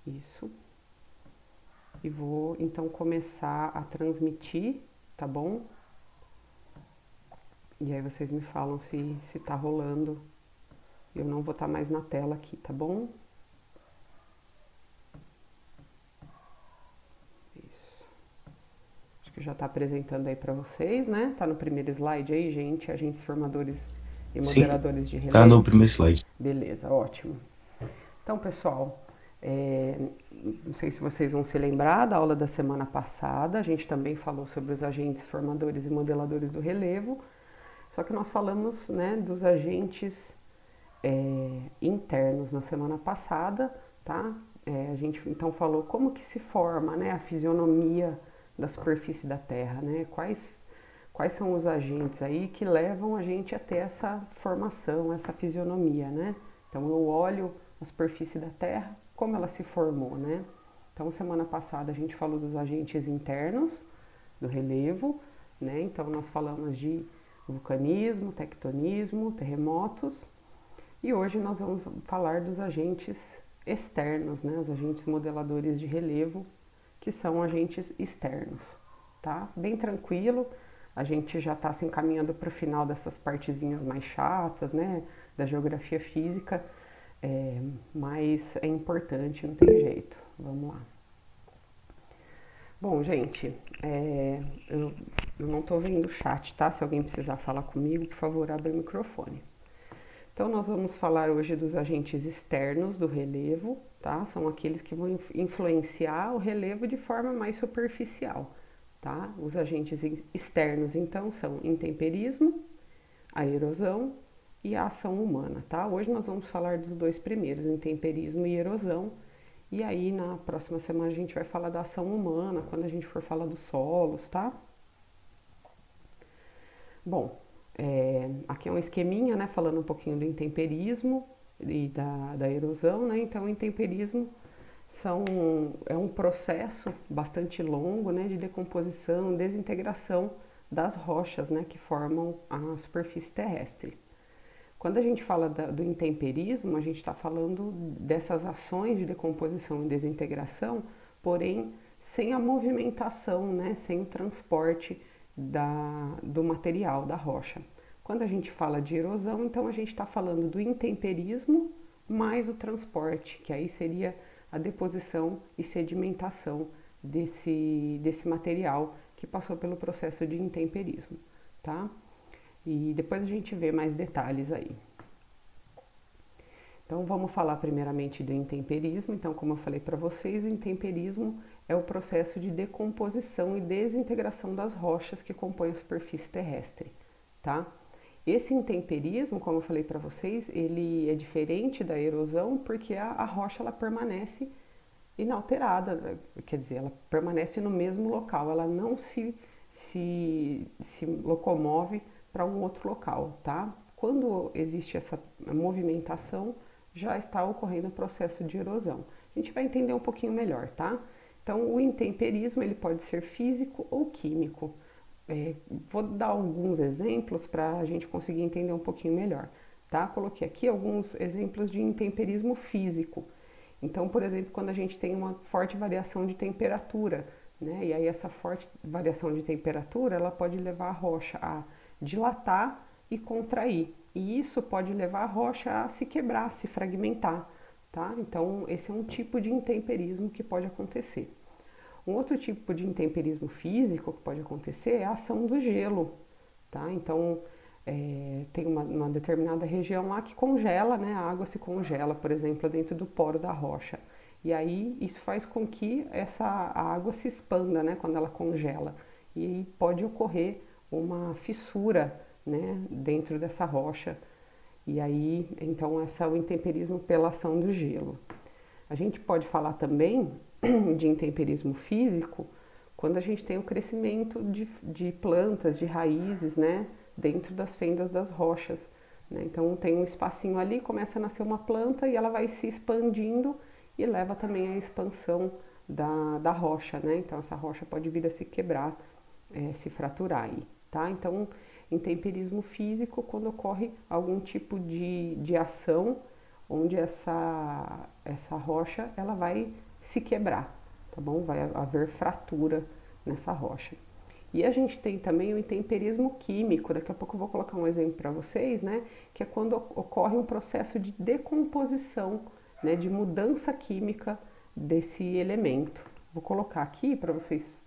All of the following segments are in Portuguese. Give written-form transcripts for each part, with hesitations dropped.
Isso. E vou então começar a transmitir, tá bom? E aí vocês me falam se tá rolando. Eu não vou estar mais na tela aqui, tá bom? Isso. Acho que já tá apresentando aí para vocês, né? Tá no primeiro slide aí, gente, agentes formadores e Sim, moderadores de tá no relevo. primeiro slide. Beleza, ótimo. Então, pessoal, não sei se vocês vão se lembrar da aula da semana passada, a gente também falou sobre os agentes formadores e modeladores do relevo, só que nós falamos, né, dos agentes internos na semana passada, tá? A gente então falou como que se forma, né, a fisionomia da superfície da Terra, né? Quais são os agentes aí que levam a gente a ter essa formação, essa fisionomia, né? Então eu olho a superfície da Terra, como ela se formou, né? Então semana passada a gente falou dos agentes internos do relevo, né? Então nós falamos de vulcanismo, tectonismo, terremotos, e hoje nós vamos falar dos agentes externos, né? Os agentes modeladores de relevo, que são agentes externos, tá? Bem tranquilo, a gente já está se encaminhando para o final dessas partezinhas mais chatas, né? Da geografia física, mas é importante, não tem jeito. Vamos lá. Bom, gente, eu não estou vendo o chat, tá? Se alguém precisar falar comigo, por favor, abre o microfone. Então, nós vamos falar hoje dos agentes externos do relevo, tá? São aqueles que vão influenciar o relevo de forma mais superficial, tá? Os agentes externos, então, são intemperismo, a erosão e a ação humana, tá? Hoje nós vamos falar dos dois primeiros, intemperismo e erosão, e aí na próxima semana a gente vai falar da ação humana, quando a gente for falar dos solos, tá? Bom, aqui é um esqueminha, né, falando um pouquinho do intemperismo e da erosão, né? Então, o intemperismo é um processo bastante longo, né, de decomposição, desintegração das rochas, né, que formam a superfície terrestre. Quando a gente fala do intemperismo, a gente está falando dessas ações de decomposição e desintegração, porém sem a movimentação, né, sem o transporte do material, da rocha. Quando a gente fala de erosão, então a gente está falando do intemperismo mais o transporte, que aí seria a deposição e sedimentação desse material que passou pelo processo de intemperismo, tá? E depois a gente vê mais detalhes aí. Então vamos falar primeiramente do intemperismo. Então, como eu falei para vocês, o intemperismo é o processo de decomposição e desintegração das rochas que compõem a superfície terrestre, tá? Esse intemperismo, como eu falei para vocês, ele é diferente da erosão porque a rocha ela permanece inalterada, quer dizer, ela permanece no mesmo local, ela não se locomove para um outro local, tá? Quando existe essa movimentação, já está ocorrendo o processo de erosão. A gente vai entender um pouquinho melhor, tá? Então, o intemperismo ele pode ser físico ou químico. Vou dar alguns exemplos para a gente conseguir entender um pouquinho melhor, tá? Coloquei aqui alguns exemplos de intemperismo físico. Então, por exemplo, quando a gente tem uma forte variação de temperatura, né? E aí essa forte variação de temperatura, ela pode levar a rocha a dilatar e contrair. E isso pode levar a rocha a se quebrar, a se fragmentar, tá? Então, esse é um tipo de intemperismo que pode acontecer. Um outro tipo de intemperismo físico que pode acontecer é a ação do gelo, tá? Então, tem uma determinada região lá que congela, né? A água se congela, por exemplo, dentro do poro da rocha. E aí isso faz com que a água se expanda, né? Quando ela congela. E aí pode ocorrer uma fissura, né? Dentro dessa rocha. E aí, então, esse é o intemperismo pela ação do gelo. A gente pode falar também de intemperismo físico quando a gente tem o crescimento de plantas, de raízes, né, dentro das fendas das rochas. Né? Então tem um espacinho ali, começa a nascer uma planta e ela vai se expandindo e leva também à expansão da rocha. Né? Então essa rocha pode vir a se quebrar, se fraturar aí. Tá? Então, intemperismo físico quando ocorre algum tipo de ação onde essa rocha ela vai se quebrar, tá bom? Vai haver fratura nessa rocha. E a gente tem também o intemperismo químico, daqui a pouco eu vou colocar um exemplo para vocês, né? Que é quando ocorre um processo de decomposição, né? De mudança química desse elemento. Vou colocar aqui para vocês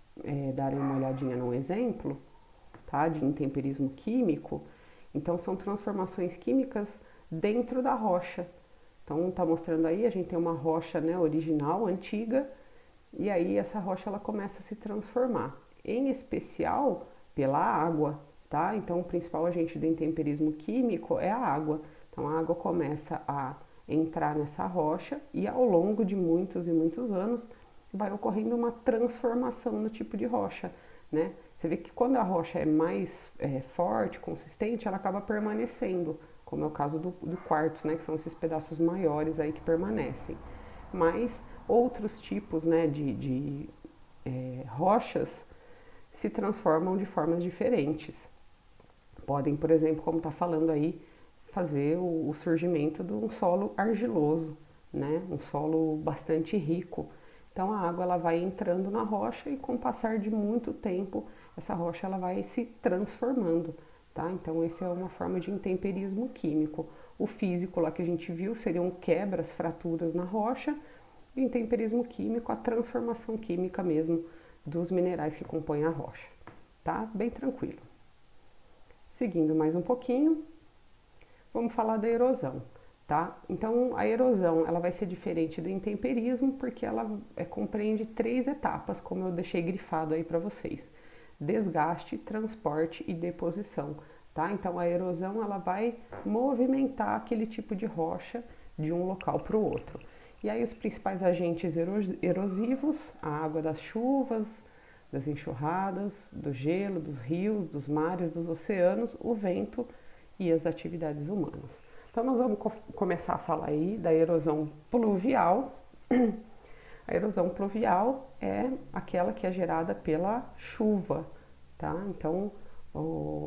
darem uma olhadinha num exemplo, tá? De intemperismo químico. Então são transformações químicas dentro da rocha. Então tá mostrando aí, a gente tem uma rocha, né, original, antiga, e aí essa rocha ela começa a se transformar, em especial pela água, tá? Então o principal agente do intemperismo químico é a água. Então a água começa a entrar nessa rocha e ao longo de muitos e muitos anos vai ocorrendo uma transformação no tipo de rocha, né? Você vê que quando a rocha é mais forte, consistente, ela acaba permanecendo, como é o caso do quartzo, né? Que são esses pedaços maiores aí que permanecem. Mas outros tipos, né, de rochas se transformam de formas diferentes. Podem, por exemplo, como está falando aí, fazer o surgimento de um solo argiloso, né? Um solo bastante rico. Então a água ela vai entrando na rocha e com o passar de muito tempo essa rocha ela vai se transformando, tá? Então essa é uma forma de intemperismo químico. O físico lá que a gente viu seriam quebras, fraturas na rocha, e o intemperismo químico, a transformação química mesmo dos minerais que compõem a rocha, tá? Bem tranquilo. Seguindo mais um pouquinho, vamos falar da erosão, tá? Então a erosão ela vai ser diferente do intemperismo porque ela compreende 3 etapas, como eu deixei grifado aí para vocês: desgaste, transporte e deposição, tá? Então a erosão ela vai movimentar aquele tipo de rocha de um local para o outro. E aí os principais agentes erosivos, a água das chuvas, das enxurradas, do gelo, dos rios, dos mares, dos oceanos, o vento e as atividades humanas. Então nós vamos começar a falar aí da erosão pluvial. A erosão pluvial é aquela que é gerada pela chuva, tá? Então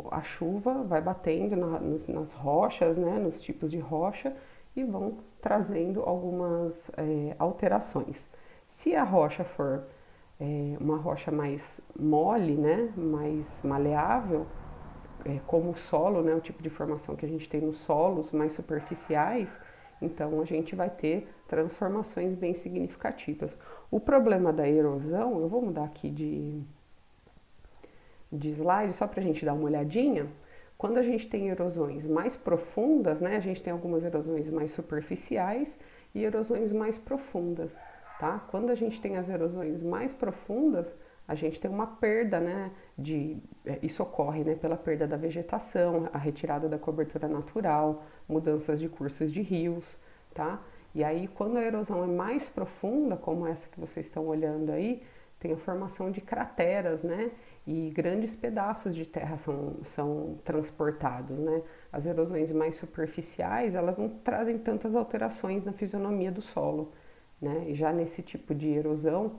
a chuva vai batendo nas rochas, né, nos tipos de rocha, e vão trazendo algumas alterações. Se a rocha for uma rocha mais mole, né, mais maleável, como o solo, né, o tipo de formação que a gente tem nos solos mais superficiais, então a gente vai ter transformações bem significativas. O problema da erosão, eu vou mudar aqui de slide só para a gente dar uma olhadinha. Quando a gente tem erosões mais profundas, né, a gente tem algumas erosões mais superficiais e erosões mais profundas, tá? Quando a gente tem as erosões mais profundas, a gente tem uma perda, né, isso ocorre, né, pela perda da vegetação, a retirada da cobertura natural, mudanças de cursos de rios, tá? E aí, quando a erosão é mais profunda, como essa que vocês estão olhando aí, tem a formação de crateras, né? E grandes pedaços de terra são transportados, né? As erosões mais superficiais, elas não trazem tantas alterações na fisionomia do solo, né? E já nesse tipo de erosão,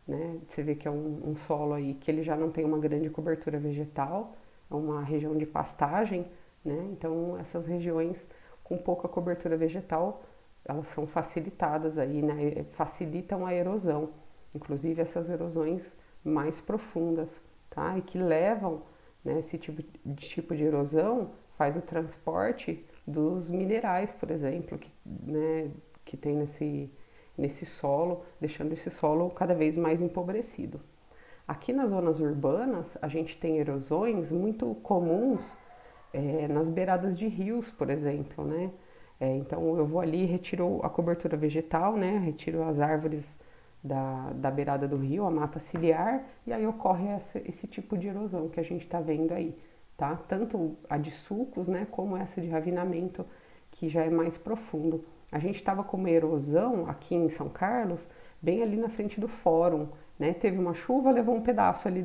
né, você vê que é um solo aí que ele já não tem uma grande cobertura vegetal, é uma região de pastagem, né? Então essas regiões com pouca cobertura vegetal, elas são facilitadas aí, né? Facilitam a erosão, inclusive essas erosões mais profundas, tá? E que levam, né, esse tipo de erosão faz o transporte dos minerais, por exemplo, né, que tem nesse solo, deixando esse solo cada vez mais empobrecido. Aqui nas zonas urbanas, a gente tem erosões muito comuns nas beiradas de rios, por exemplo, né? Então eu vou ali, retiro a cobertura vegetal, né? Retiro as árvores da beirada do rio, a mata ciliar, e aí ocorre esse tipo de erosão que a gente está vendo aí, tá? Tanto a de sulcos, né, como essa de ravinamento, que já é mais profundo. A gente estava com uma erosão aqui em São Carlos, bem ali na frente do fórum, né? Teve uma chuva, levou um pedaço ali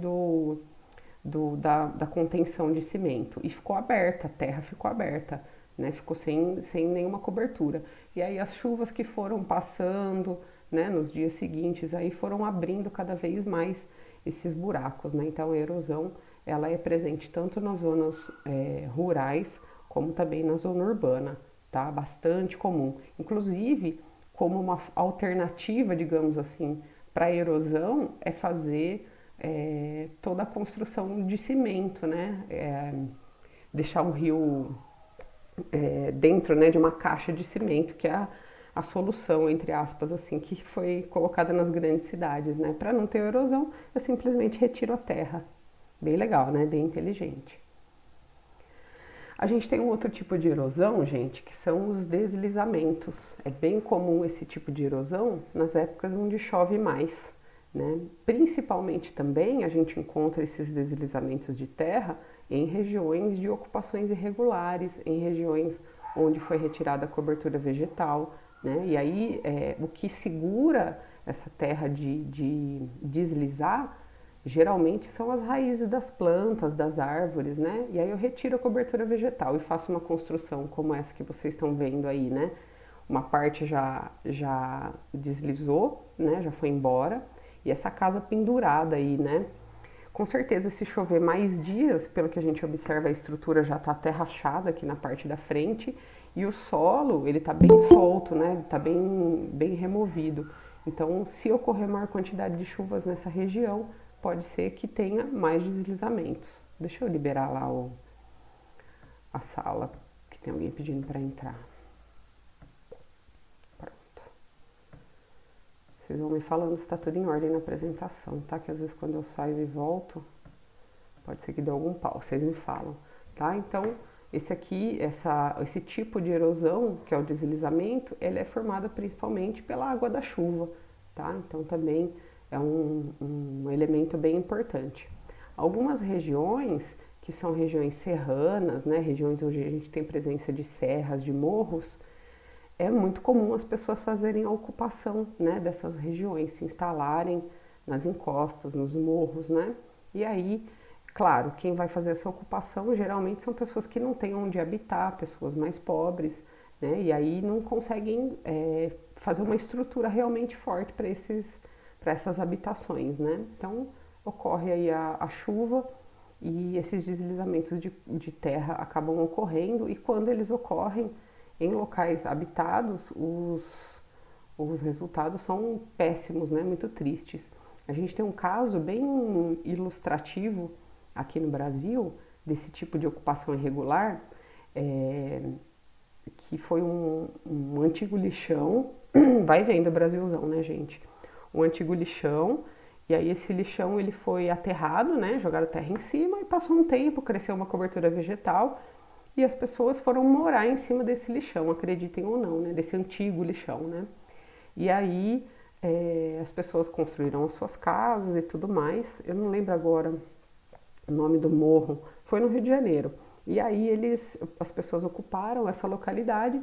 da contenção de cimento e ficou aberta, a terra ficou aberta, né? Ficou sem nenhuma cobertura. E aí as chuvas que foram passando, né, nos dias seguintes, aí foram abrindo cada vez mais esses buracos, né? Então a erosão ela é presente tanto nas zonas rurais como também na zona urbana, tá? Bastante comum. Inclusive, como uma alternativa, digamos assim, para a erosão é fazer toda a construção de cimento, né? Deixar um rio dentro, né, de uma caixa de cimento, que é a solução, entre aspas, assim, que foi colocada nas grandes cidades, né? Para não ter erosão, eu simplesmente retiro a terra. Bem legal, né? Bem inteligente. A gente tem um outro tipo de erosão, gente, que são os deslizamentos. É bem comum esse tipo de erosão nas épocas onde chove mais, né? Principalmente também a gente encontra esses deslizamentos de terra em regiões de ocupações irregulares, em regiões onde foi retirada a cobertura vegetal, né? E aí o que segura essa terra de deslizar geralmente são as raízes das plantas, das árvores, né? E aí eu retiro a cobertura vegetal e faço uma construção como essa que vocês estão vendo aí, né? Uma parte já deslizou, né? Já foi embora. E essa casa pendurada aí, né? Com certeza, se chover mais dias, pelo que a gente observa, a estrutura já está até rachada aqui na parte da frente e o solo, ele está bem solto, né? Ele está bem removido. Então, se ocorrer maior quantidade de chuvas nessa região, pode ser que tenha mais deslizamentos. Deixa eu liberar lá a sala, que tem alguém pedindo para entrar. Pronto. Vocês vão me falando se está tudo em ordem na apresentação, tá? Que às vezes quando eu saio e volto, pode ser que dê algum pau, vocês me falam, tá? Então, esse tipo de erosão, que é o deslizamento, ele é formado principalmente pela água da chuva, tá? Então, também é um elemento bem importante. Algumas regiões, que são regiões serranas, né? Regiões onde a gente tem presença de serras, de morros, é muito comum as pessoas fazerem a ocupação, né, dessas regiões, se instalarem nas encostas, nos morros, né? E aí, claro, quem vai fazer essa ocupação geralmente são pessoas que não têm onde habitar, pessoas mais pobres, né? E aí não conseguem fazer uma estrutura realmente forte para essas habitações, né? Então ocorre aí a chuva e esses deslizamentos de terra acabam ocorrendo, e quando eles ocorrem em locais habitados, os resultados são péssimos, né? Muito tristes. A gente tem um caso bem ilustrativo aqui no Brasil desse tipo de ocupação irregular, que foi um antigo lixão, vai vendo o Brasilzão, né, gente? Um antigo lixão, e aí esse lixão ele foi aterrado, né? Jogaram terra em cima e passou um tempo, cresceu uma cobertura vegetal, e as pessoas foram morar em cima desse lixão, acreditem ou não, né? Desse antigo lixão, né? E aí as pessoas construíram as suas casas e tudo mais. Eu não lembro agora o nome do morro, foi no Rio de Janeiro. E aí as pessoas ocuparam essa localidade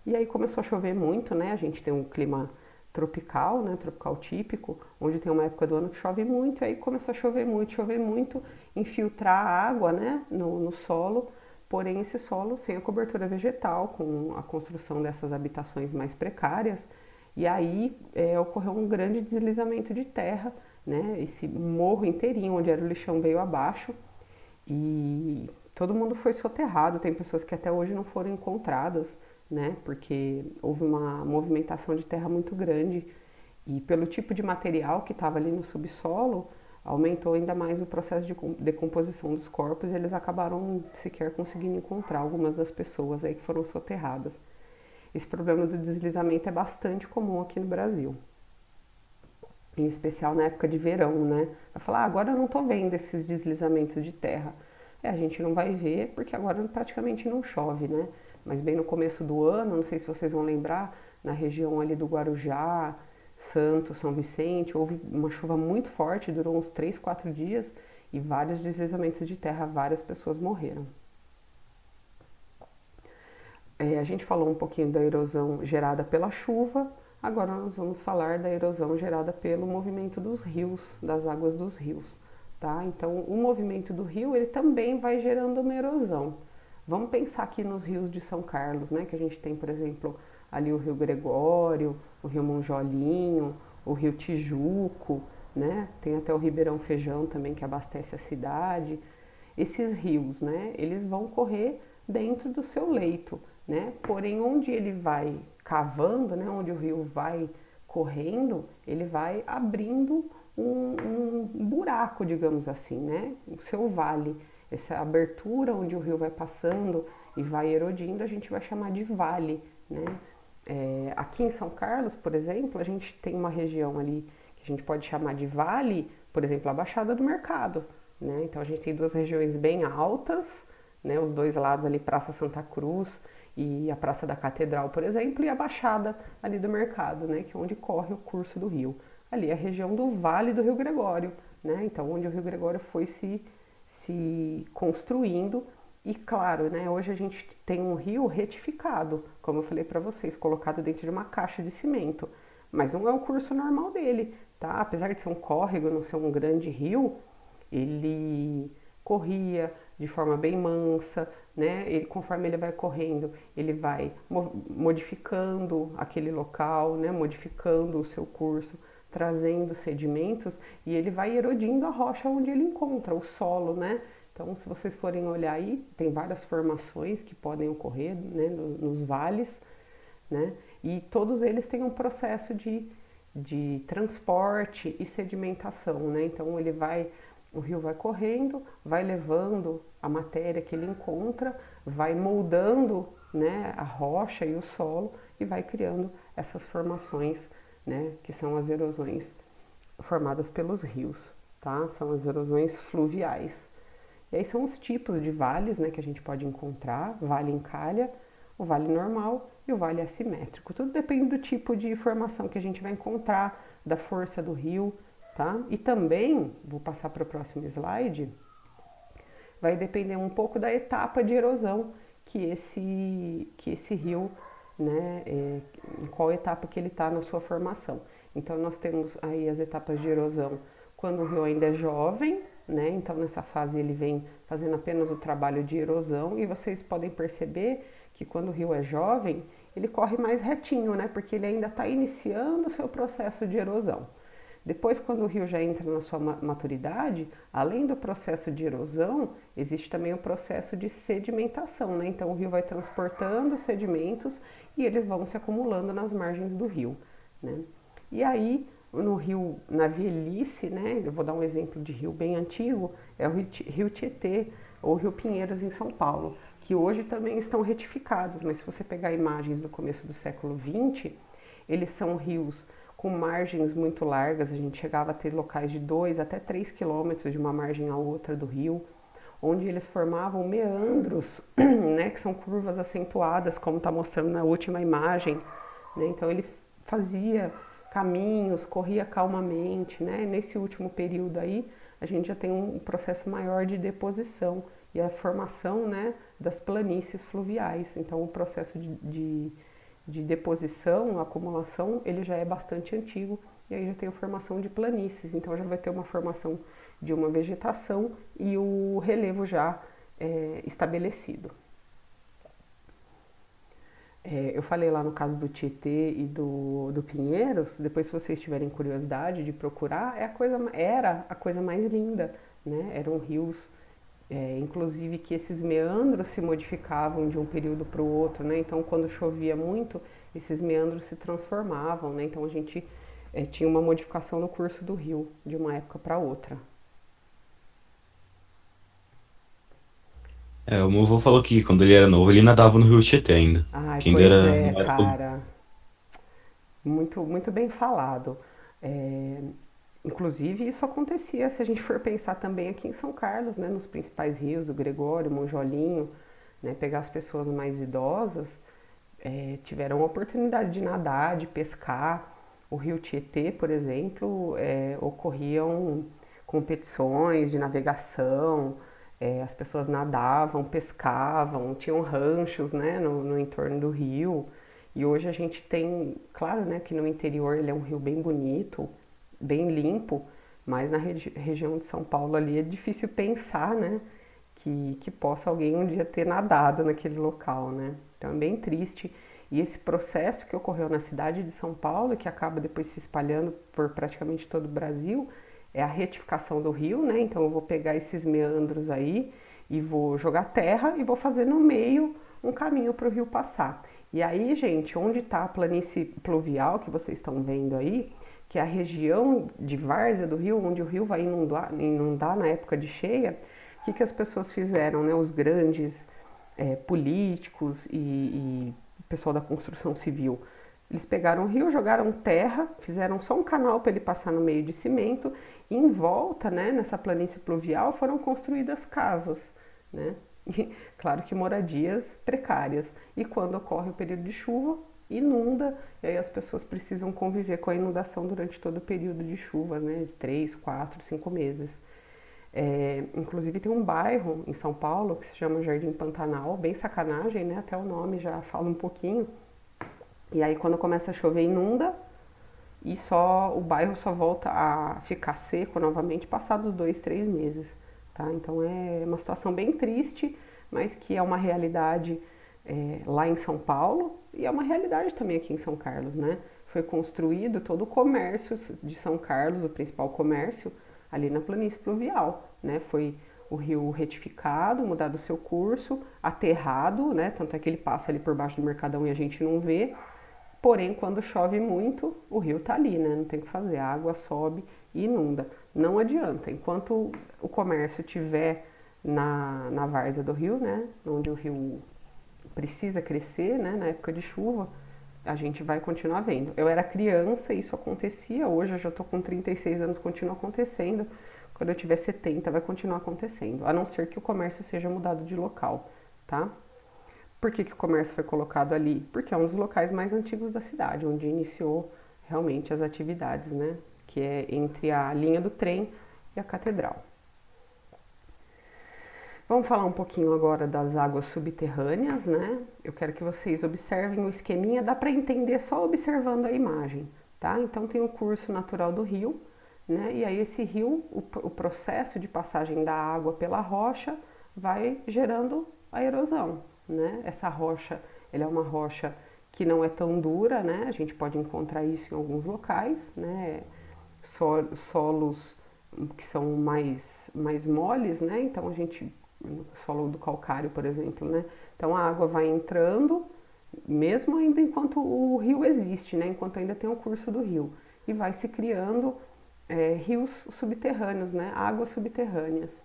e aí começou a chover muito, né? A gente tem um clima tropical, né? Tropical típico, onde tem uma época do ano que chove muito, e aí começou a chover muito, infiltrar água, né? No solo. Porém, esse solo sem a cobertura vegetal, com a construção dessas habitações mais precárias, e aí ocorreu um grande deslizamento de terra, né? Esse morro inteirinho, onde era o lixão, veio abaixo e todo mundo foi soterrado. Tem pessoas que até hoje não foram encontradas, né? Porque houve uma movimentação de terra muito grande e pelo tipo de material que estava ali no subsolo, aumentou ainda mais o processo de decomposição dos corpos e eles acabaram sequer conseguindo encontrar algumas das pessoas aí que foram soterradas. Esse problema do deslizamento é bastante comum aqui no Brasil, em especial na época de verão, né? Vai falar, agora eu não tô vendo esses deslizamentos de terra. A gente não vai ver porque agora praticamente não chove, né? Mas bem no começo do ano, não sei se vocês vão lembrar, na região ali do Guarujá, Santos, São Vicente, houve uma chuva muito forte, durou uns 3, 4 dias e vários deslizamentos de terra, várias pessoas morreram. A gente falou um pouquinho da erosão gerada pela chuva, agora nós vamos falar da erosão gerada pelo movimento dos rios, das águas dos rios, tá? Então, o movimento do rio, ele também vai gerando uma erosão. Vamos pensar aqui nos rios de São Carlos, né? Que a gente tem, por exemplo, ali o Rio Gregório, o Rio Monjolinho, o Rio Tijuco, né? Tem até o Ribeirão Feijão também que abastece a cidade. Esses rios, né? Eles vão correr dentro do seu leito, né? Porém, onde ele vai cavando, né? Onde o rio vai correndo, ele vai abrindo um buraco, digamos assim, né? O seu vale, essa abertura onde o rio vai passando e vai erodindo, a gente vai chamar de vale, né? Aqui em São Carlos, por exemplo, a gente tem uma região ali que a gente pode chamar de vale, por exemplo, a Baixada do Mercado, né? Então a gente tem duas regiões bem altas, né? Os dois lados ali, Praça Santa Cruz e a Praça da Catedral, por exemplo, e a Baixada ali do Mercado, né? Que é onde corre o curso do rio. Ali é a região do Vale do Rio Gregório, né? Então onde o Rio Gregório foi se construindo. E claro, né, hoje a gente tem um rio retificado, como eu falei para vocês, colocado dentro de uma caixa de cimento. Mas não é o curso normal dele, tá? Apesar de ser um córrego, não ser um grande rio, ele corria de forma bem mansa, né? Conforme ele vai correndo, ele vai modificando aquele local, né? Modificando o seu curso, trazendo sedimentos e ele vai erodindo a rocha onde ele encontra, o solo, né? Então, se vocês forem olhar aí, tem várias formações que podem ocorrer, né, nos vales, né? E todos eles têm um processo de transporte e sedimentação, né? Então, o rio vai correndo, vai levando a matéria que ele encontra, vai moldando, né, a rocha e o solo e vai criando essas formações, né, que são as erosões formadas pelos rios, tá? São as erosões fluviais. E aí são os tipos de vales, né, que a gente pode encontrar: vale em calha, o vale normal e o vale assimétrico. Tudo depende do tipo de formação que a gente vai encontrar, da força do rio, tá? E também, vou passar para o próximo slide, vai depender um pouco da etapa de erosão que esse rio, né, em qual etapa que ele está na sua formação. Então nós temos aí as etapas de erosão quando o rio ainda é jovem, né? Então nessa fase ele vem fazendo apenas o trabalho de erosão e vocês podem perceber que quando o rio é jovem ele corre mais retinho, né? Porque ele ainda está iniciando o seu processo de erosão. Depois, quando o rio já entra na sua maturidade, além do processo de erosão, existe também o processo de sedimentação, né? Então o rio vai transportando sedimentos e eles vão se acumulando nas margens do rio, né? E aí, no rio, na velhice, né? Eu vou dar um exemplo de rio bem antigo, é o rio Tietê ou rio Pinheiros em São Paulo, que hoje também estão retificados, mas se você pegar imagens do começo do século XX, eles são rios com margens muito largas, a gente chegava a ter locais de 2 até 3 quilômetros de uma margem à outra do rio, onde eles formavam meandros, né, que são curvas acentuadas, como está mostrando na última imagem, né? Então ele fazia caminhos, corria calmamente, né? Nesse último período aí, a gente já tem um processo maior de deposição e a formação, né, das planícies fluviais. Então o processo de deposição, acumulação, ele já é bastante antigo e aí já tem a formação de planícies, então já vai ter uma formação de uma vegetação e o relevo já estabelecido. Eu falei lá no caso do Tietê e do Pinheiros, depois se vocês tiverem curiosidade de procurar, era a coisa mais linda, né? Eram rios, inclusive que esses meandros se modificavam de um período para o outro, né? Então quando chovia muito, esses meandros se transformavam, né? Então a gente tinha uma modificação no curso do rio de uma época para outra. O meu avô falou que quando ele era novo, ele nadava no Rio Tietê ainda. Ai, Que ainda pois era, é, não era todo. cara, muito bem falado. É, Inclusive, isso acontecia se a gente for pensar também aqui em São Carlos, né, nos principais rios, do Gregório, Monjolinho, né, pegar as pessoas mais idosas, tiveram a oportunidade de nadar, de pescar. O rio Tietê, por exemplo, ocorriam competições de navegação, as pessoas nadavam, pescavam, tinham ranchos, né, no entorno do rio. E hoje a gente tem, claro, né, que no interior ele é um rio bem bonito, bem limpo, mas na região de São Paulo ali é difícil pensar, né, que possa alguém um dia ter nadado naquele local, né? Então é bem triste. E esse processo que ocorreu na cidade de São Paulo, que acaba depois se espalhando por praticamente todo o Brasil, é a retificação do rio, né? Então eu vou pegar esses meandros aí e vou jogar terra e vou fazer no meio um caminho para o rio passar. E aí, gente, onde está a planície pluvial que vocês estão vendo aí, que é a região de várzea do rio, onde o rio vai inundar na época de cheia, o que as pessoas fizeram, né? Os grandes políticos e pessoal da construção civil, eles pegaram o rio, jogaram terra, fizeram só um canal para ele passar no meio de cimento e em volta, né, nessa planície pluvial, foram construídas casas, né? E, claro que moradias precárias. E quando ocorre o período de chuva, inunda, e aí as pessoas precisam conviver com a inundação durante todo o período de chuvas, né, de 3, 4, 5 meses. Inclusive tem um bairro em São Paulo que se chama Jardim Pantanal, bem sacanagem, né? Até o nome já fala um pouquinho. E aí quando começa a chover inunda e o bairro só volta a ficar seco novamente passados 2, 3 meses, tá? Então é uma situação bem triste, mas que é uma realidade lá em São Paulo e é uma realidade também aqui em São Carlos, né? Foi construído todo o comércio de São Carlos, o principal comércio, ali na planície pluvial, né? Foi o rio retificado, mudado o seu curso, aterrado, né? Tanto é que ele passa ali por baixo do Mercadão e a gente não vê. Porém, quando chove muito, o rio tá ali, né? Não tem o que fazer, a água sobe e inunda. Não adianta, enquanto o comércio estiver na várzea do rio, né? Onde o rio precisa crescer, né? Na época de chuva, a gente vai continuar vendo. Eu era criança e isso acontecia, hoje eu já tô com 36 anos, continua acontecendo. Quando eu tiver 70 vai continuar acontecendo, a não ser que o comércio seja mudado de local, tá? Por que o comércio foi colocado ali? Porque é um dos locais mais antigos da cidade, onde iniciou realmente as atividades, né? Que é entre a linha do trem e a catedral. Vamos falar um pouquinho agora das águas subterrâneas, né? Eu quero que vocês observem o esqueminha, dá para entender só observando a imagem, tá? Então tem o curso natural do rio, né? E aí esse rio, o processo de passagem da água pela rocha vai gerando a erosão, né? Essa rocha, ela é uma rocha que não é tão dura, né? A gente pode encontrar isso em alguns locais, né? Solos que são mais moles, né? Então a gente solo do calcário, por exemplo, né? Então a água vai entrando, mesmo ainda enquanto o rio existe, né? Enquanto ainda tem o curso do rio, e vai se criando rios subterrâneos, né? Águas subterrâneas.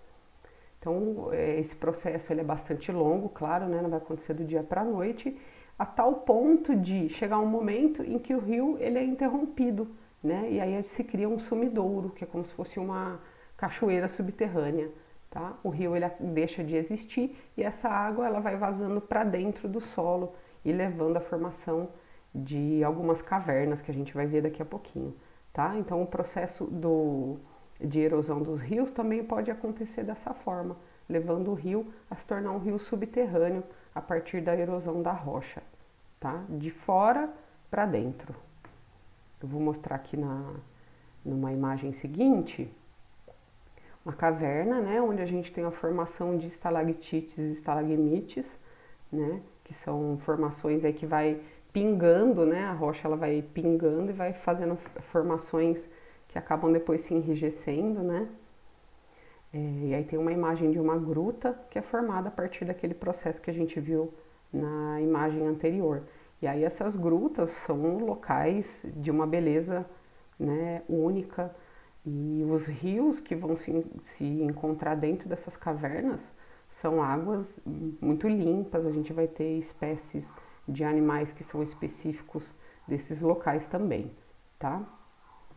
Então esse processo ele é bastante longo, claro, né? Não vai acontecer do dia para a noite, a tal ponto de chegar um momento em que o rio ele é interrompido, né? E aí se cria um sumidouro, que é como se fosse uma cachoeira subterrânea. Tá? O rio ele deixa de existir e essa água ela vai vazando para dentro do solo e levando à formação de algumas cavernas que a gente vai ver daqui a pouquinho. Tá? Então o processo de erosão dos rios também pode acontecer dessa forma, levando o rio a se tornar um rio subterrâneo a partir da erosão da rocha, tá? De fora para dentro. Eu vou mostrar aqui numa imagem seguinte uma caverna, né, onde a gente tem a formação de estalactites e estalagmites, né, que são formações aí que vai pingando, né, a rocha ela vai pingando e vai fazendo formações que acabam depois se enrijecendo, né. E aí tem uma imagem de uma gruta que é formada a partir daquele processo que a gente viu na imagem anterior. E aí essas grutas são locais de uma beleza, né, única. E os rios que vão se encontrar dentro dessas cavernas são águas muito limpas, a gente vai ter espécies de animais que são específicos desses locais também, tá?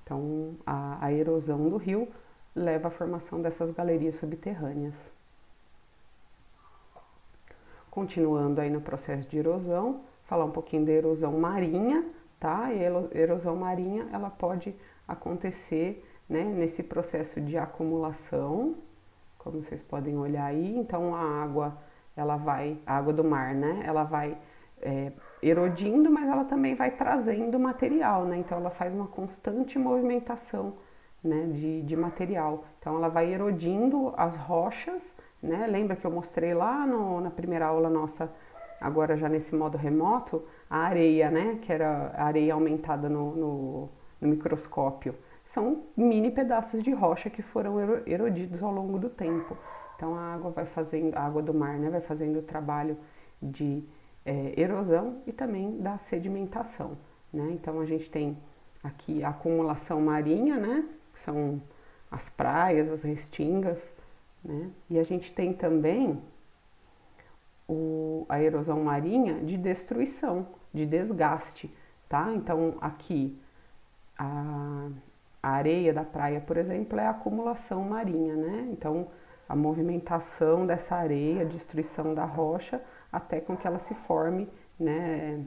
Então a erosão do rio leva à formação dessas galerias subterrâneas. Continuando aí no processo de erosão, falar um pouquinho da erosão marinha, tá? E a erosão marinha ela pode acontecer, né, nesse processo de acumulação, como vocês podem olhar aí. Então a água do mar, né, ela vai erodindo, mas ela também vai trazendo material, né, então ela faz uma constante movimentação, né, de material. Então ela vai erodindo as rochas, né, lembra que eu mostrei lá na primeira aula nossa, agora já nesse modo remoto, a areia, né, que era a areia aumentada no microscópio. São mini pedaços de rocha que foram erodidos ao longo do tempo. Então a água do mar, né, vai fazendo o trabalho de erosão e também da sedimentação, né? Então a gente tem aqui a acumulação marinha, né? Que são as praias, as restingas, né? E a gente tem também a erosão marinha de destruição, de desgaste, tá? Então aqui a areia da praia, por exemplo, é a acumulação marinha, né? Então a movimentação dessa areia, a destruição da rocha, até com que ela se forme, né?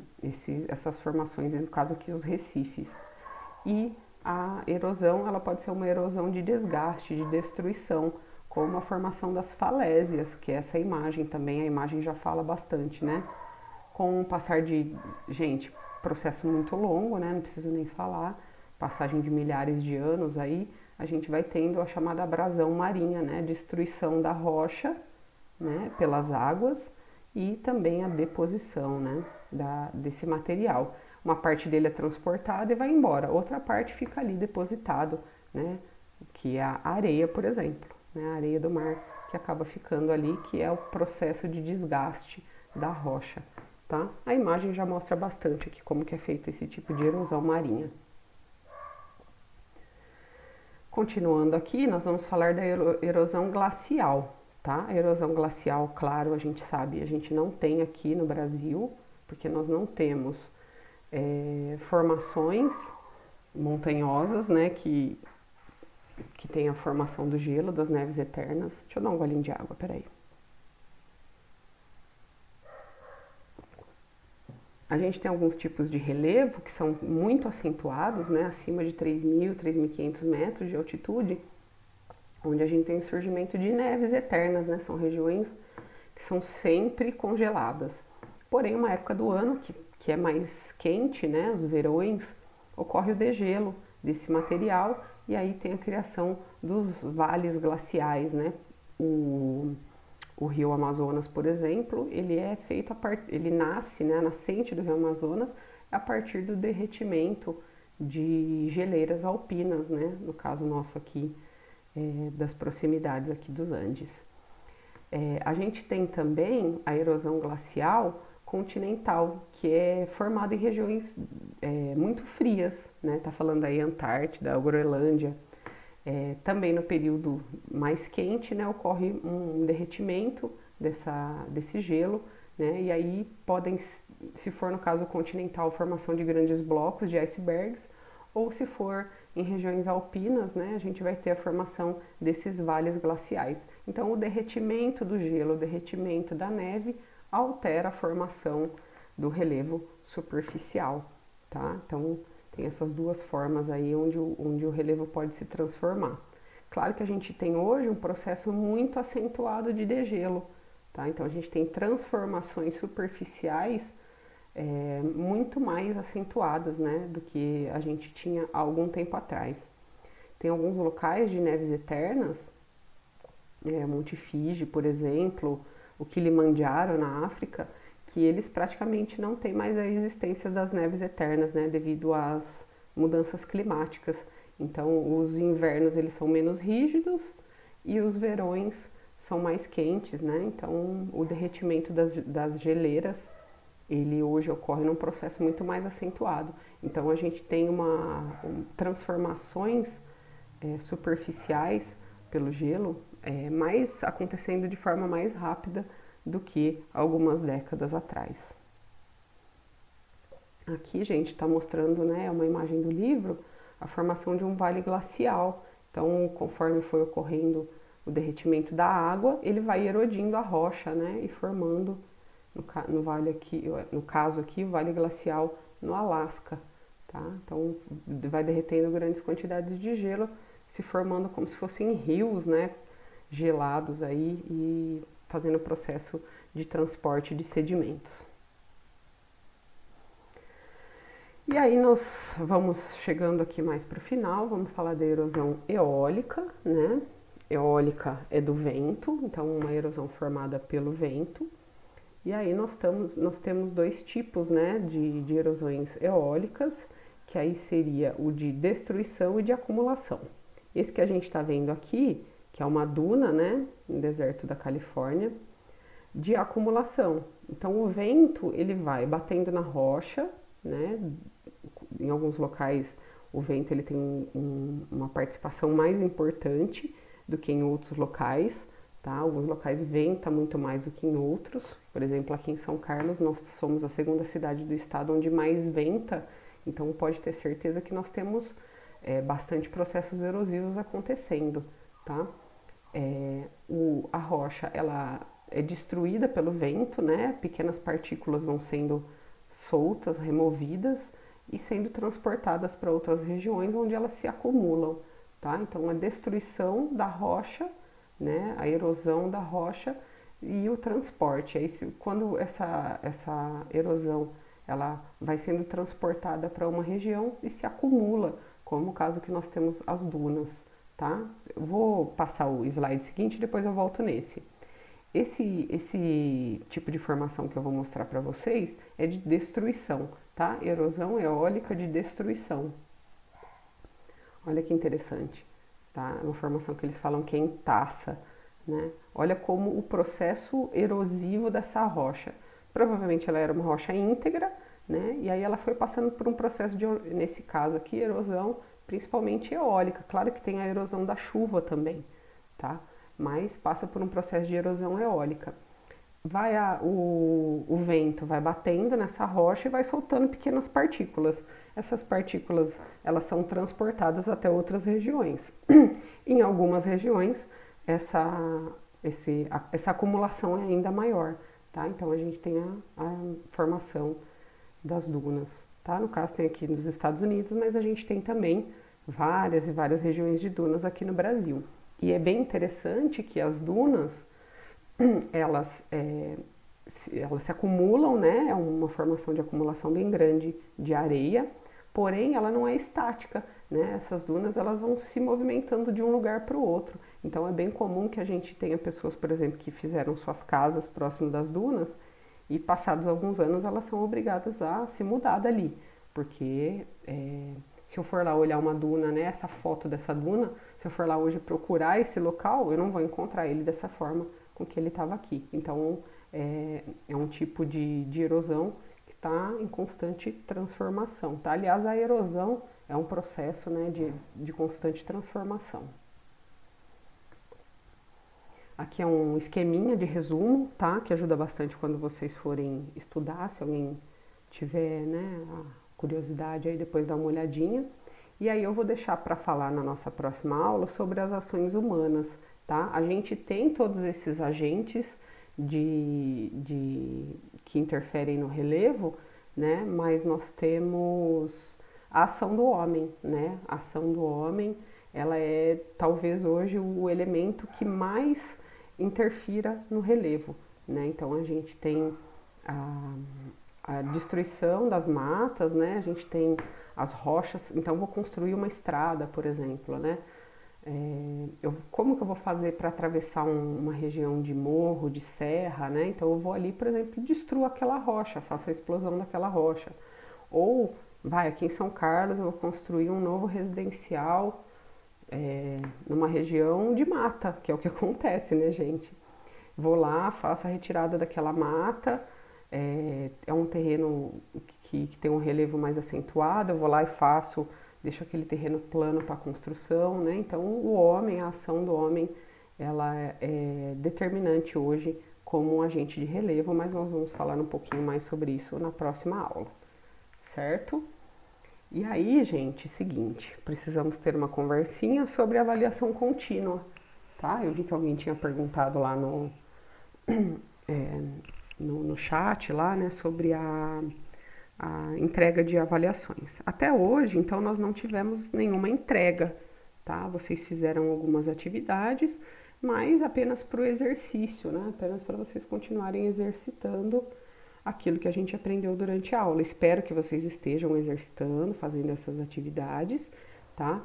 Essas formações, no caso aqui os recifes. E a erosão, ela pode ser uma erosão de desgaste, de destruição, como a formação das falésias, que é essa imagem também, a imagem já fala bastante, né? Com o passar gente, processo muito longo, né? Não preciso nem falar, passagem de milhares de anos aí, a gente vai tendo a chamada abrasão marinha, né? Destruição da rocha, né? Pelas águas e também a deposição, né? Desse material. Uma parte dele é transportada e vai embora, outra parte fica ali depositado, né? Que é a areia, por exemplo, né? A areia do mar que acaba ficando ali, que é o processo de desgaste da rocha, tá? A imagem já mostra bastante aqui como que é feito esse tipo de erosão marinha. Continuando aqui, nós vamos falar da erosão glacial, tá? A erosão glacial, claro, a gente sabe, a gente não tem aqui no Brasil, porque nós não temos formações montanhosas, né, que tem a formação do gelo, das neves eternas. Deixa eu dar um golinho de água, peraí. A gente tem alguns tipos de relevo que são muito acentuados, né, acima de 3.000, 3.500 metros de altitude, onde a gente tem surgimento de neves eternas, né, são regiões que são sempre congeladas. Porém, uma época do ano que é mais quente, né, os verões, ocorre o degelo desse material e aí tem a criação dos vales glaciais, né? O rio Amazonas, por exemplo, ele é feito ele nasce, né, a nascente do rio Amazonas a partir do derretimento de geleiras alpinas, né? No caso nosso aqui, das proximidades aqui dos Andes. A gente tem também a erosão glacial continental, que é formada em regiões muito frias, né? Tá falando aí Antártida, Groenlândia. Também no período mais quente, né, ocorre um derretimento desse gelo, né? E aí podem, se for no caso continental, formação de grandes blocos de icebergs, ou se for em regiões alpinas, né, a gente vai ter a formação desses vales glaciais. Então o derretimento do gelo, o derretimento da neve altera a formação do relevo superficial, tá? Então tem essas duas formas aí onde o relevo pode se transformar. Claro que a gente tem hoje um processo muito acentuado de degelo, tá? Então a gente tem transformações superficiais muito mais acentuadas, né, do que a gente tinha há algum tempo atrás. Tem alguns locais de neves eternas, Monte Fiji, por exemplo, o Kilimanjaro na África, que eles praticamente não têm mais a existência das neves eternas, né, devido às mudanças climáticas. Então, os invernos eles são menos rígidos e os verões são mais quentes, né? Então, o derretimento das geleiras ele hoje ocorre num processo muito mais acentuado. Então, a gente tem transformações superficiais pelo gelo, mais acontecendo de forma mais rápida do que algumas décadas atrás. Aqui, gente, está mostrando, né, uma imagem do livro, a formação de um vale glacial. Então, conforme foi ocorrendo o derretimento da água, ele vai erodindo a rocha, né, e formando, no vale aqui, no caso aqui, o vale glacial no Alasca, tá? Então, vai derretendo grandes quantidades de gelo, se formando como se fossem rios, né, gelados aí e fazendo o processo de transporte de sedimentos. E aí nós vamos chegando aqui mais para o final, vamos falar da erosão eólica, né? Eólica é do vento, então uma erosão formada pelo vento. E aí nós temos dois tipos, né, de erosões eólicas, que aí seria o de destruição e de acumulação. Esse que a gente está vendo aqui, que é uma duna, né, no deserto da Califórnia, de acumulação. Então o vento ele vai batendo na rocha, né? Em alguns locais o vento ele tem uma participação mais importante do que em outros locais, tá? Alguns locais venta muito mais do que em outros. Por exemplo, aqui em São Carlos nós somos a segunda cidade do estado onde mais venta, então pode ter certeza que nós temos bastante processos erosivos acontecendo, tá? A rocha ela é destruída pelo vento, né? Pequenas partículas vão sendo soltas, removidas e sendo transportadas para outras regiões onde elas se acumulam, tá? Então a destruição da rocha, né? A erosão da rocha e o transporte. Aí, quando essa erosão ela vai sendo transportada para uma região e se acumula, como o caso que nós temos as dunas, tá? Eu vou passar o slide seguinte e depois eu volto nesse. Esse tipo de formação que eu vou mostrar para vocês é de destruição, tá? Erosão eólica de destruição. Olha que interessante, tá? É uma formação que eles falam que é em taça, né? Olha como o processo erosivo dessa rocha. Provavelmente ela era uma rocha íntegra, né? E aí ela foi passando por um processo de, nesse caso aqui, erosão, principalmente eólica. Claro que tem a erosão da chuva também, tá? Mas passa por um processo de erosão eólica. O vento vai batendo nessa rocha e vai soltando pequenas partículas. Essas partículas elas são transportadas até outras regiões. Em algumas regiões essa acumulação é ainda maior, tá? Então a gente tem a formação das dunas, tá? No caso tem aqui nos Estados Unidos, mas a gente tem também várias e várias regiões de dunas aqui no Brasil. E é bem interessante que as dunas, elas se acumulam, né? É uma formação de acumulação bem grande de areia, porém ela não é estática, né? Essas dunas elas vão se movimentando de um lugar para o outro. Então é bem comum que a gente tenha pessoas, por exemplo, que fizeram suas casas próximo das dunas e passados alguns anos elas são obrigadas a se mudar dali, porque se eu for lá olhar uma duna, né, essa foto dessa duna, se eu for lá hoje procurar esse local, eu não vou encontrar ele dessa forma com que ele estava aqui. Então, é um tipo de erosão que está em constante transformação, tá? Aliás, a erosão é um processo, né, de constante transformação. Aqui é um esqueminha de resumo, tá? Que ajuda bastante quando vocês forem estudar, se alguém tiver, né, curiosidade aí depois dá uma olhadinha. E aí eu vou deixar para falar na nossa próxima aula sobre as ações humanas, tá? A gente tem todos esses agentes que interferem no relevo, né? Mas nós temos a ação do homem, né? A ação do homem, ela é talvez hoje o elemento que mais interfira no relevo, né? Então a gente tem a destruição das matas, né? A gente tem as rochas. Então, vou construir uma estrada, por exemplo, né? Como que eu vou fazer para atravessar uma região de morro, de serra, né? Então, eu vou ali, por exemplo, destruo aquela rocha, faço a explosão daquela rocha. Ou, aqui em São Carlos, eu vou construir um novo residencial numa região de mata, que é o que acontece, né, gente? Vou lá, faço a retirada daquela mata. É um terreno que tem um relevo mais acentuado, eu vou lá e deixo aquele terreno plano para construção, né? Então o homem, a ação do homem, ela é determinante hoje como um agente de relevo, mas nós vamos falar um pouquinho mais sobre isso na próxima aula, certo? E aí, gente, seguinte, precisamos ter uma conversinha sobre avaliação contínua, tá? Eu vi que alguém tinha perguntado lá no chat lá, né, sobre a entrega de avaliações. Até hoje, então, nós não tivemos nenhuma entrega, tá? Vocês fizeram algumas atividades, mas apenas para o exercício, né? Apenas para vocês continuarem exercitando aquilo que a gente aprendeu durante a aula. Espero que vocês estejam exercitando, fazendo essas atividades, tá?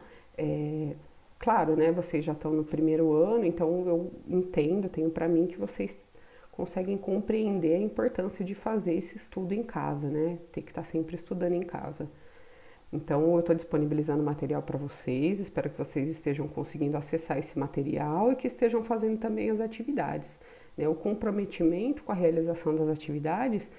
Claro, né, vocês já estão no primeiro ano, então eu entendo, tenho para mim que vocês conseguem compreender a importância de fazer esse estudo em casa, né? Tem que estar sempre estudando em casa. Então, eu estou disponibilizando material para vocês, espero que vocês estejam conseguindo acessar esse material e que estejam fazendo também as atividades. né? O comprometimento com a realização das atividades,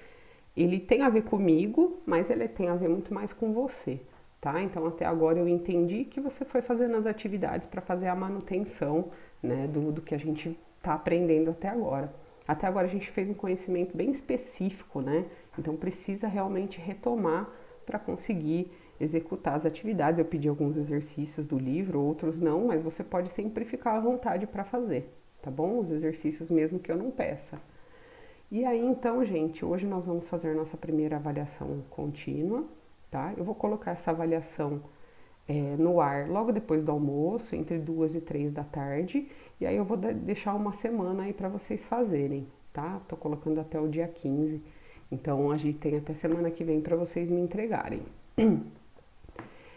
ele tem a ver comigo, mas ele tem a ver muito mais com você, tá? Então até agora eu entendi que você foi fazendo as atividades para fazer a manutenção, né, do que a gente está aprendendo até agora. Até agora a gente fez um conhecimento bem específico, né? Então precisa realmente retomar para conseguir executar as atividades. Eu pedi alguns exercícios do livro, outros não, mas você pode sempre ficar à vontade para fazer, tá bom? Os exercícios mesmo que eu não peça. E aí então, gente, hoje nós vamos fazer nossa primeira avaliação contínua, tá? Eu vou colocar essa avaliação no ar logo depois do almoço, entre 2 e 3 da tarde, e aí eu vou deixar uma semana aí para vocês fazerem, tá? Tô colocando até o dia 15, então a gente tem até semana que vem para vocês me entregarem.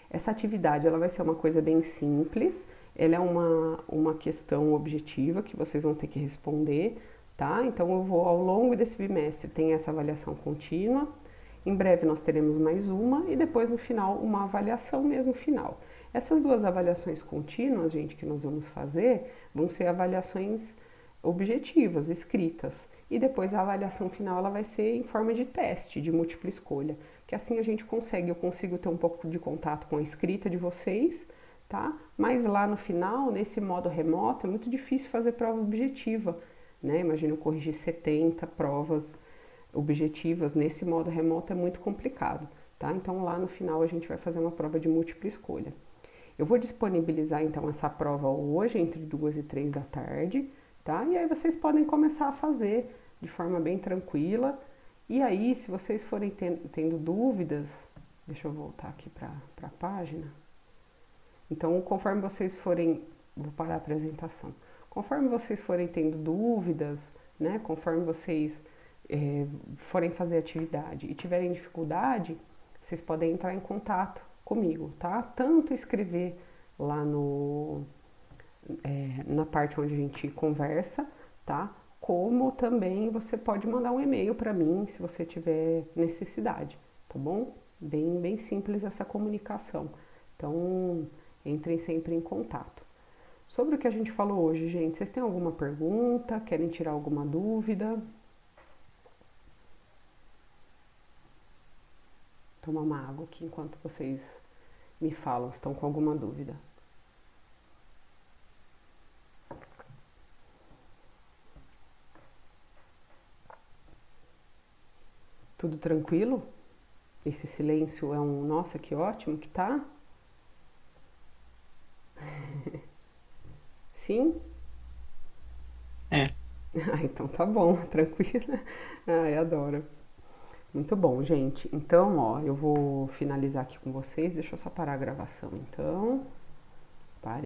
Essa atividade ela vai ser uma coisa bem simples, ela é uma questão objetiva que vocês vão ter que responder, tá? Então eu vou ao longo desse bimestre tem essa avaliação contínua. Em breve nós teremos mais uma e depois no final uma avaliação mesmo final. Essas duas avaliações contínuas, gente, que nós vamos fazer, vão ser avaliações objetivas, escritas. E depois a avaliação final ela vai ser em forma de teste, de múltipla escolha. Que assim eu consigo ter um pouco de contato com a escrita de vocês, tá? Mas lá no final, nesse modo remoto, é muito difícil fazer prova objetiva, né? Imagina eu corrigir 70 provas objetivas nesse modo remoto, é muito complicado, tá? Então lá no final a gente vai fazer uma prova de múltipla escolha. Eu vou disponibilizar então essa prova hoje entre 2 e 3 da tarde, tá? E aí vocês podem começar a fazer de forma bem tranquila. E aí, se vocês forem tendo dúvidas, deixa eu voltar aqui para a página. Então, conforme vocês forem, vou parar a apresentação. Conforme vocês forem tendo dúvidas, né? Conforme vocês forem fazer atividade e tiverem dificuldade, vocês podem entrar em contato comigo, tá? Tanto escrever lá na parte onde a gente conversa, tá? Como também você pode mandar um e-mail para mim se você tiver necessidade, tá bom? Bem simples essa comunicação. Então, entrem sempre em contato. Sobre o que a gente falou hoje, gente, vocês têm alguma pergunta? Querem tirar alguma dúvida? Tomar uma água aqui enquanto vocês me falam, estão com alguma dúvida. Tudo tranquilo? Esse silêncio é um, nossa, que ótimo que tá? Sim? É. Ah, então tá bom, tranquilo. Ai, adoro. Muito bom, gente. Então, ó, eu vou finalizar aqui com vocês. Deixa eu só parar a gravação, então.